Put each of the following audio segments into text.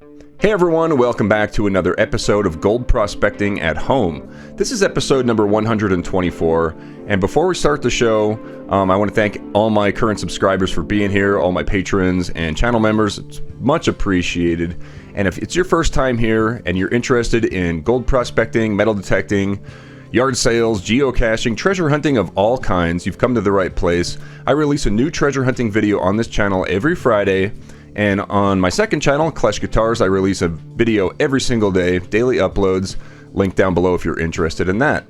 Hey everyone, welcome back to another episode of Gold Prospecting at Home. This is episode number 124, and before we start the show, I want to thank all my current subscribers for being here, all my patrons and channel members. It's much appreciated. And if it's your first time here and you're interested in gold prospecting, metal detecting, yard sales, geocaching, treasure hunting of all kinds, you've come to the right place. I release a new treasure hunting video on this channel every Friday. And on my second channel, Klesh Guitars, I release a video every single day, daily uploads. Link down below if you're interested in that.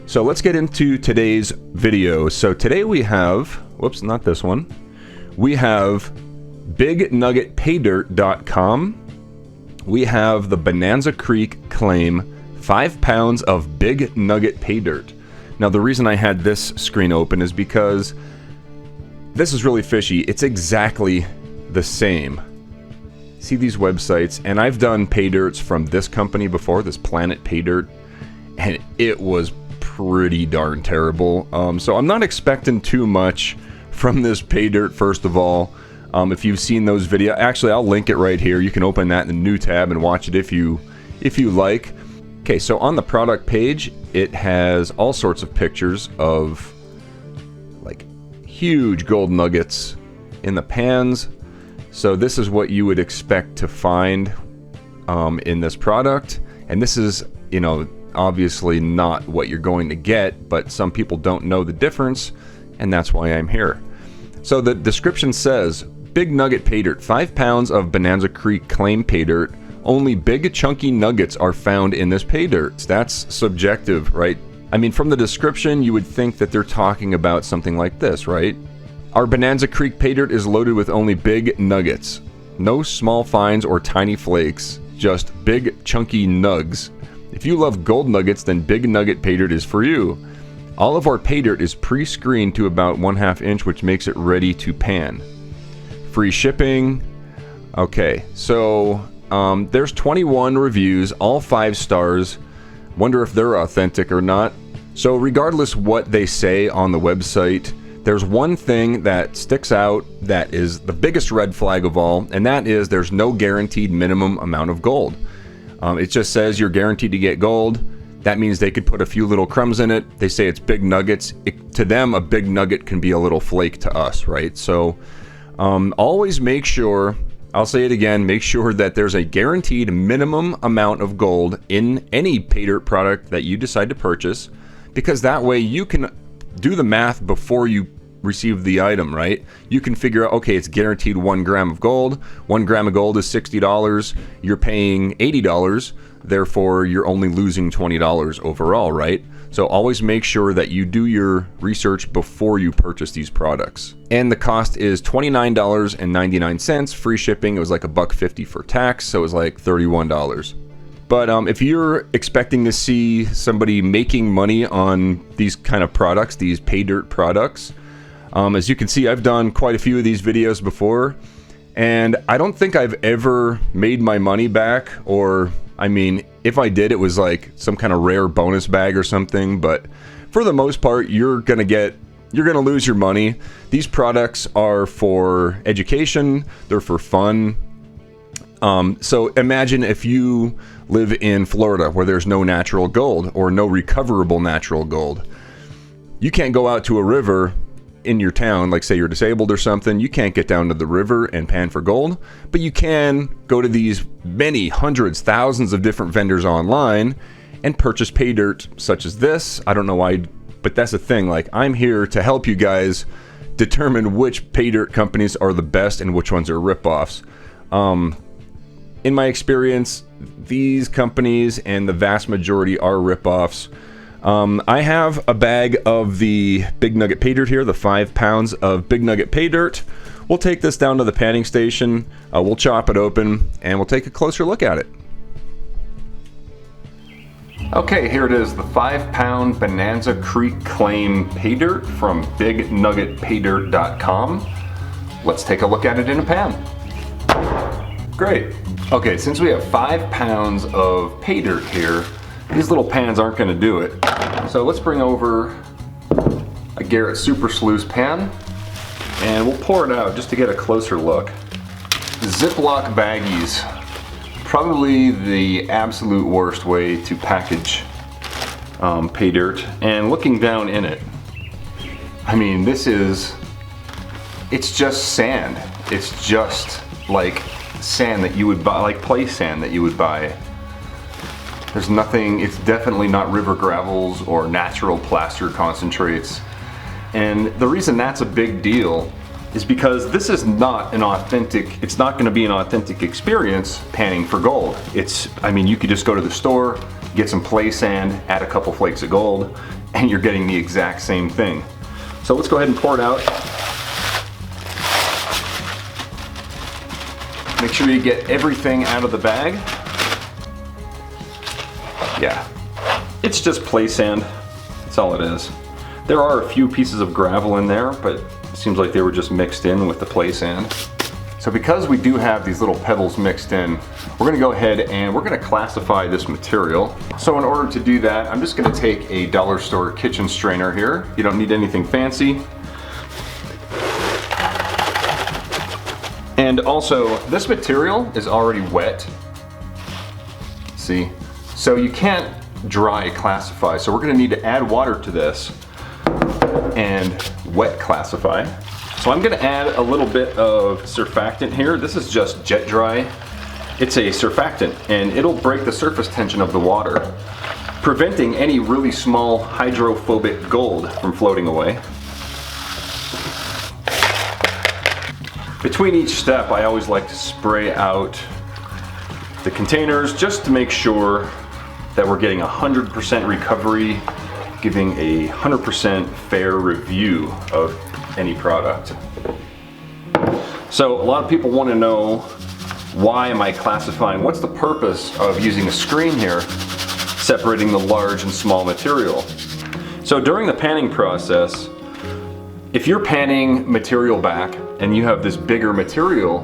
So let's get into today's video. So today we have, whoops, not this one. We have BigNuggetPaydirt.com. We have the Bonanza Creek Claim, 5 pounds of Big Nugget Paydirt. Now the reason I had this screen open is because this is really fishy. It's exactly the same. See these websites, and I've done paydirts from this company before, this Planet Paydirt, and it was pretty darn terrible. So I'm not expecting too much from this paydirt. First of all, if you've seen those videos, actually I'll link it right here. You can open that in the new tab and watch it if you like. Okay, so on the product page, it has all sorts of pictures of like huge gold nuggets in the pans. So this is what you would expect to find in this product, and this is, you know, obviously not what you're going to get, but some people don't know the difference, and that's why I'm here. So the description says, Big Nugget Paydirt, 5 pounds of Bonanza Creek Claim Paydirt. Only big chunky nuggets are found in this paydirt. That's subjective, right? I mean, from the description, you would think that they're talking about something like this, right? Our Bonanza Creek Paydirt is loaded with only big nuggets. No small finds or tiny flakes, just big chunky nugs. If you love gold nuggets, then Big Nugget Paydirt is for you. All of our paydirt is pre-screened to about 1/2 inch, which makes it ready to pan. Free shipping. Okay, so there's 21 reviews, all 5 stars. Wonder if they're authentic or not. So regardless what they say on the website, there's one thing that sticks out that is the biggest red flag of all, and that is there's no guaranteed minimum amount of gold. It just says you're guaranteed to get gold. That means they could put a few little crumbs in it. They say it's big nuggets. To them, a big nugget can be a little flake to us, right? So always make sure, I'll say it again, make sure that there's a guaranteed minimum amount of gold in any paydirt product that you decide to purchase, because that way you can do the math before you receive the item, right? You can figure out, okay, it's guaranteed 1 gram of gold. 1 gram of gold is $60. You're paying $80. Therefore, you're only losing $20 overall, right? So always make sure that you do your research before you purchase these products. And the cost is $29.99. Free shipping, it was like $1.50 for tax, so it was like $31. But if you're expecting to see somebody making money on these kind of products, these paydirt products, as you can see, I've done quite a few of these videos before, and I don't think I've ever made my money back, or, I mean, if I did, it was like some kind of rare bonus bag or something, but for the most part, you're gonna lose your money. These products are for education, they're for fun. So imagine if you live in Florida where there's no natural gold or no recoverable natural gold. You can't go out to a river in your town, like say you're disabled or something. You can't get down to the river and pan for gold, but you can go to these many hundreds, thousands of different vendors online and purchase paydirt such as this. I don't know why, but that's the thing. Like, I'm here to help you guys determine which paydirt companies are the best and which ones are ripoffs. In my experience, these companies and the vast majority are ripoffs. I have a bag of the Big Nugget Paydirt here, the 5 pounds of Big Nugget Paydirt. We'll take this down to the panning station, we'll chop it open, and we'll take a closer look at it. Okay, here it is, the 5 pound Bonanza Creek Claim Paydirt from BigNuggetPaydirt.com. Let's take a look at it in a pan. Great. Okay, since we have 5 pounds of paydirt here, these little pans aren't going to do it. So let's bring over a Garrett Super Sluice pan, and we'll pour it out just to get a closer look. Ziploc baggies probably the absolute worst way to package pay dirt. And looking down in it, I mean, it's just sand. It's just like sand that you would buy, like play sand that you would buy. There's nothing, it's definitely not river gravels or natural plaster concentrates. And the reason that's a big deal is because this is not an authentic, it's not going to be an authentic experience panning for gold. I mean, you could just go to the store, get some play sand, add a couple flakes of gold, and you're getting the exact same thing. So let's go ahead and pour it out. Make sure you get everything out of the bag. Yeah, it's just play sand. That's all it is. There are a few pieces of gravel in there, but it seems like they were just mixed in with the play sand. So because we do have these little pebbles mixed in, we're gonna go ahead and we're gonna classify this material. So in order to do that, I'm just gonna take a dollar store kitchen strainer here. You don't need anything fancy. And also, this material is already wet. See? So you can't dry classify. So we're gonna need to add water to this and wet classify. So I'm gonna add a little bit of surfactant here. This is just jet dry. It's a surfactant and it'll break the surface tension of the water, preventing any really small hydrophobic gold from floating away. Between each step, I always like to spray out the containers just to make sure that we're getting 100% recovery, giving a 100% fair review of any product. So a lot of people want to know, why am I classifying? What's the purpose of using a screen here, separating the large and small material? So during the panning process, if you're panning material back and you have this bigger material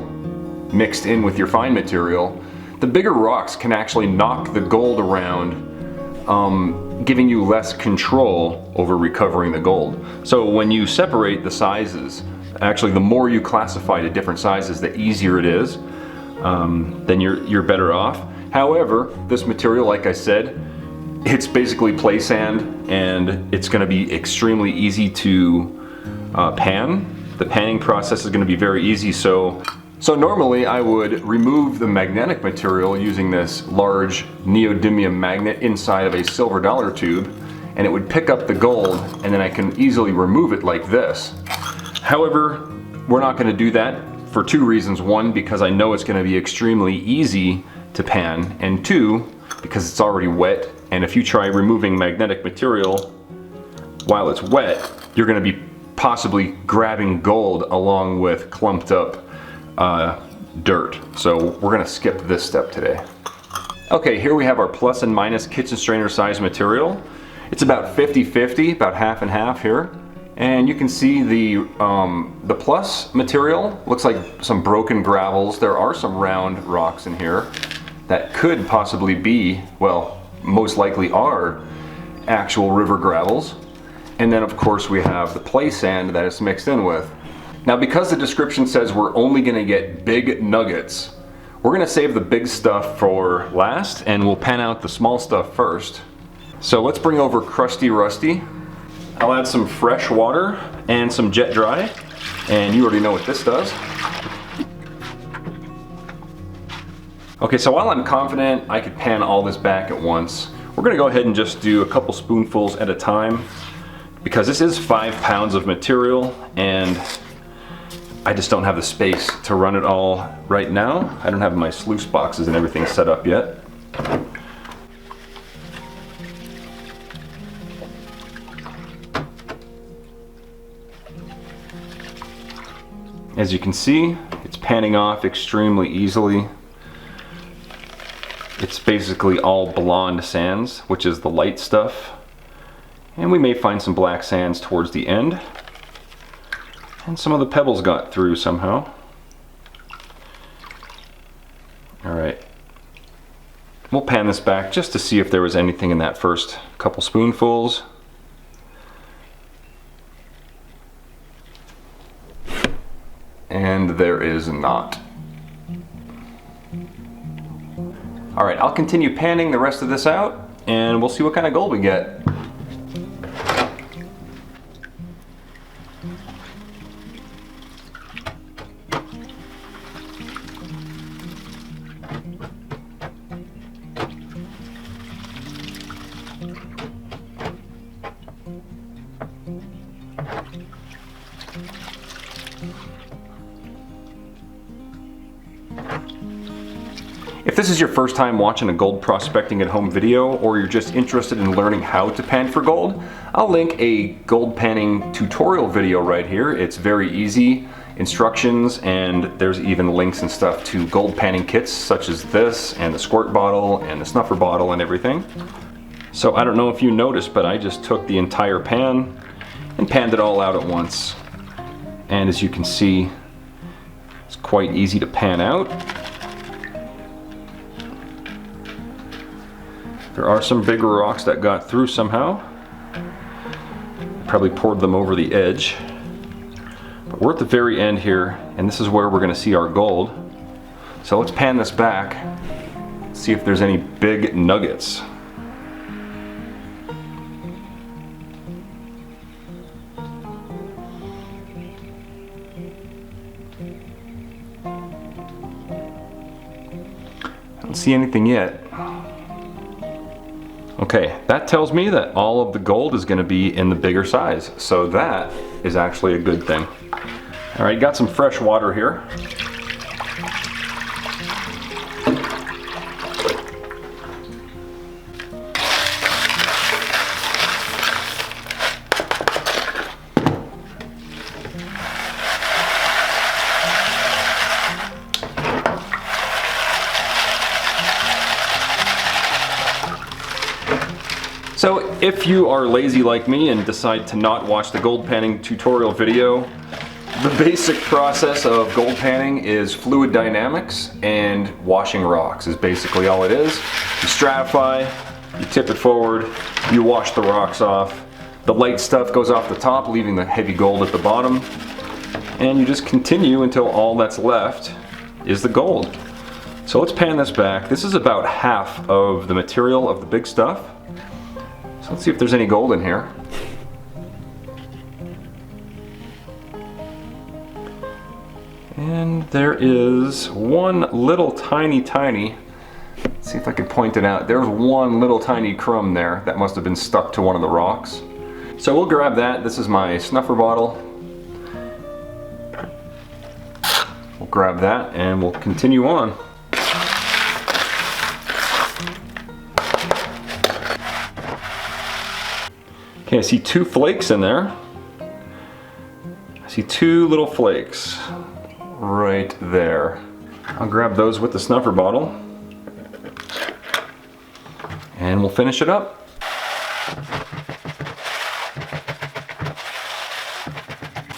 mixed in with your fine material, the bigger rocks can actually knock the gold around, giving you less control over recovering the gold. So when you separate the sizes, actually the more you classify to different sizes, the easier it is, then you're better off. However, this material, like I said, it's basically play sand and it's going to be extremely easy to pan. The panning process is going to be very easy. So normally I would remove the magnetic material using this large neodymium magnet inside of a silver dollar tube, and it would pick up the gold, and then I can easily remove it like this. However, we're not going to do that for two reasons. One, because I know it's going to be extremely easy to pan, and two, because it's already wet, and if you try removing magnetic material while it's wet, you're going to be possibly grabbing gold along with clumped up dirt. So we're gonna skip this step today. Okay, here we have our plus and minus kitchen strainer size material. It's about 50-50, about half and half here. And you can see the plus material looks like some broken gravels. There are some round rocks in here that could possibly be, well, most likely are actual river gravels. And then of course we have the play sand that it's mixed in with. Now because the description says we're only going to get big nuggets, we're going to save the big stuff for last and we'll pan out the small stuff first. So let's bring over Crusty Rusty. I'll add some fresh water and some jet dry, and you already know what this does. Okay, so while I'm confident I could pan all this back at once, we're going to go ahead and just do a couple spoonfuls at a time, because this is 5 pounds of material and I just don't have the space to run it all right now. I don't have my sluice boxes and everything set up yet. As you can see, it's panning off extremely easily. It's basically all blonde sands, which is the light stuff. And we may find some black sands towards the end. And some of the pebbles got through somehow. Alright. We'll pan this back just to see if there was anything in that first couple spoonfuls. And there is not. All right, I'll continue panning the rest of this out and we'll see what kind of gold we get. If this is your first time watching a gold prospecting at home video, or you're just interested in learning how to pan for gold, I'll link a gold panning tutorial video right here. It's very easy, instructions, and there's even links and stuff to gold panning kits such as this, and the squirt bottle, and the snuffer bottle, and everything. So I don't know if you noticed, but I just took the entire pan and panned it all out at once. And as you can see, it's quite easy to pan out. There are some bigger rocks that got through somehow. Probably poured them over the edge. But we're at the very end here, and this is where we're going to see our gold. So let's pan this back, see if there's any big nuggets. I don't see anything yet. Okay, that tells me that all of the gold is going to be in the bigger size, so that is actually a good thing. All right, got some fresh water here. So if you are lazy like me and decide to not watch the gold panning tutorial video, the basic process of gold panning is fluid dynamics and washing rocks is basically all it is. You stratify, you tip it forward, you wash the rocks off, the light stuff goes off the top, leaving the heavy gold at the bottom, and you just continue until all that's left is the gold. So let's pan this back. This is about half of the material of the big stuff. So let's see if there's any gold in here. And there is one little tiny, let's see if I can point it out. There's one little tiny crumb there that must have been stuck to one of the rocks. So we'll grab that. This is my snuffer bottle. We'll grab that and we'll continue on. Okay, I see two flakes in there. I see two little flakes right there. I'll grab those with the snuffer bottle and we'll finish it up.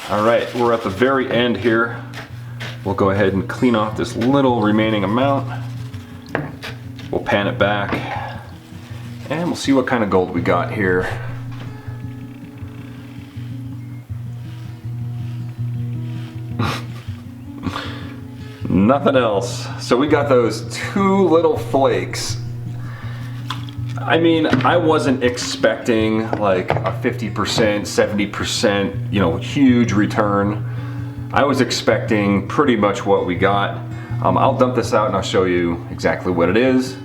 All right, we're at the very end here. We'll go ahead and clean off this little remaining amount. We'll pan it back and we'll see what kind of gold we got here. Nothing else. So we got those two little flakes. I mean, I wasn't expecting like a 50%, 70%, huge return. I was expecting pretty much what we got. I'll dump this out and I'll show you exactly what it is.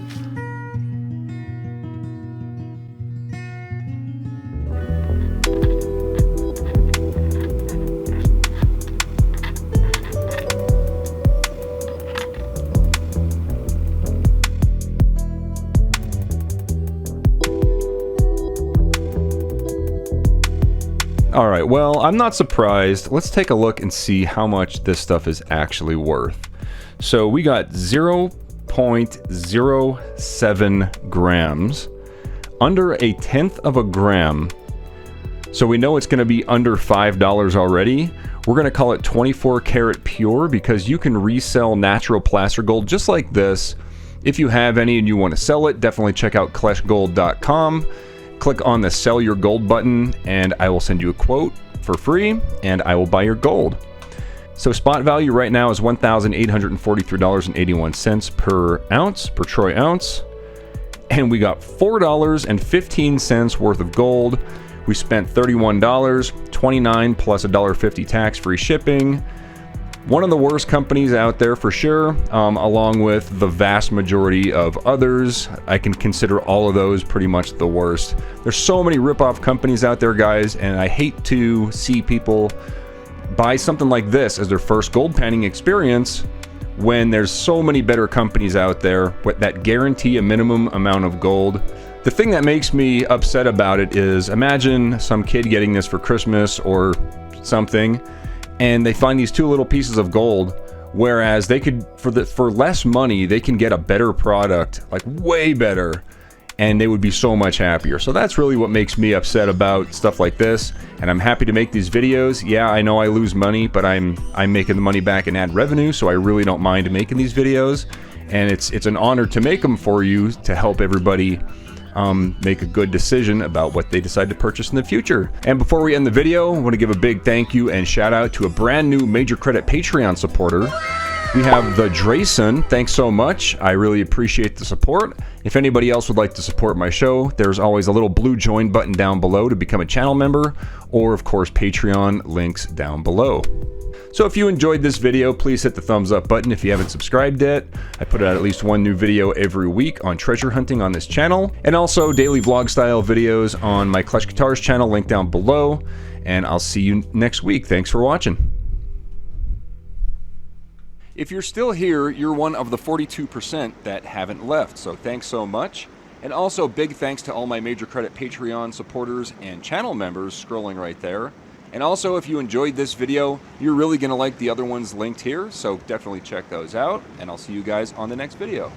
Alright, well, I'm not surprised. Let's take a look and see how much this stuff is actually worth. So we got 0.07 grams, under a tenth of a gram. So we know it's going to be under $5 already. We're going to call it 24 karat pure because you can resell natural placer gold just like this. If you have any and you want to sell it, definitely check out kleshgold.com. Click on the sell your gold button and I will send you a quote for free and I will buy your gold. So spot value right now is $1,843.81 per ounce, per troy ounce. And we got $4.15 worth of gold. We spent $31, $29 plus $1.50 tax-free shipping. One of the worst companies out there for sure, along with the vast majority of others. I can consider all of those pretty much the worst. There's so many rip-off companies out there, guys, and I hate to see people buy something like this as their first gold panning experience when there's so many better companies out there that guarantee a minimum amount of gold. The thing that makes me upset about it is, imagine some kid getting this for Christmas or something, and they find these 2 little pieces of gold, whereas they could, for less money, they can get a better product, like way better, and they would be so much happier. So that's really what makes me upset about stuff like this, and I'm happy to make these videos. Yeah, I know I lose money, but I'm making the money back and add revenue, so I really don't mind making these videos, and it's an honor to make them for you to help everybody make a good decision about what they decide to purchase in the future. And before we end the video, I want to give a big thank you and shout out to a brand new Major Credit Patreon supporter. We have the Drayson. Thanks so much. I really appreciate the support. If anybody else would like to support my show, there's always a little blue join button down below to become a channel member, or of course Patreon links down below. So if you enjoyed this video, please hit the thumbs up button if you haven't subscribed yet. I put out at least 1 new video every week on treasure hunting on this channel, and also daily vlog style videos on my Klesh Guitars channel, linked down below. And I'll see you next week. Thanks for watching. If you're still here, you're one of the 42% that haven't left, so thanks so much. And also big thanks to all my Major Credit Patreon supporters and channel members scrolling right there. And also, if you enjoyed this video, you're really going to like the other ones linked here, so definitely check those out, and I'll see you guys on the next video.